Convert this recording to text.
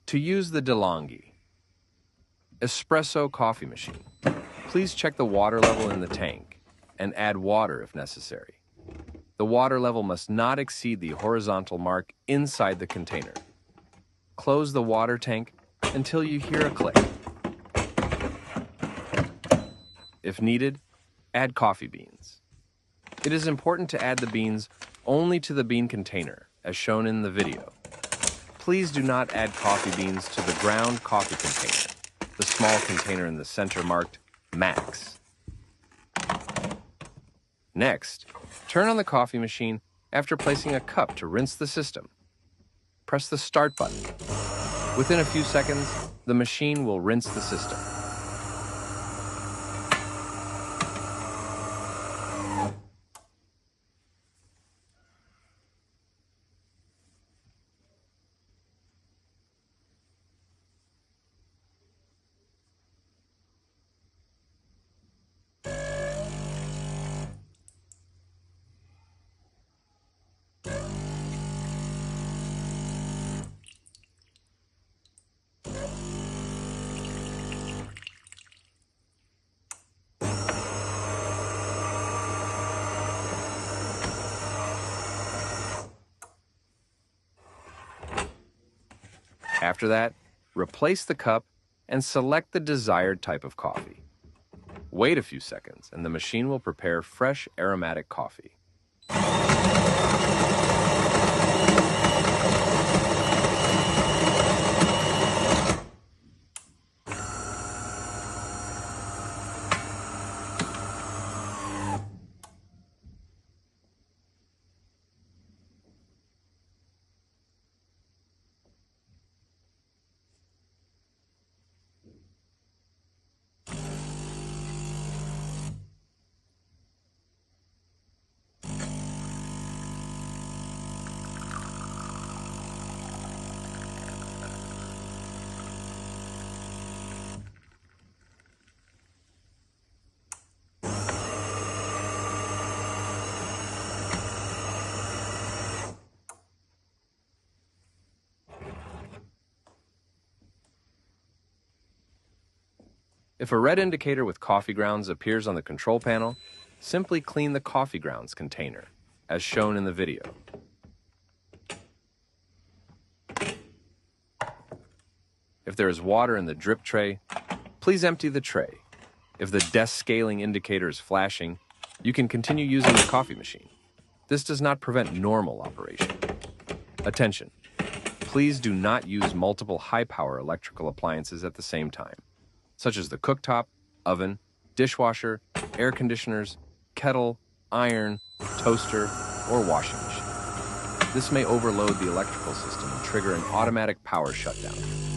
To use the DeLonghi espresso coffee machine, please check the water level in the tank and add water if necessary. The water level must not exceed the horizontal mark inside the container. Close the water tank until you hear a click. If needed, add coffee beans. It is important to add the beans only to the bean container, as shown in the video. Please do not add coffee beans to the ground coffee container, the small container in the center marked Max. Next, turn on the coffee machine after placing a cup to rinse the system. Press the start button. Within a few seconds, the machine will rinse the system. After that, replace the cup and select the desired type of coffee. Wait a few seconds and the machine will prepare fresh aromatic coffee. If a red indicator with coffee grounds appears on the control panel, simply clean the coffee grounds container, as shown in the video. If there is water in the drip tray, please empty the tray. If the desk scaling indicator is flashing, you can continue using the coffee machine. This does not prevent normal operation. Attention! Please do not use multiple high-power electrical appliances at the same time, such as the cooktop, oven, dishwasher, air conditioners, kettle, iron, toaster, or washing machine. This may overload the electrical system and trigger an automatic power shutdown.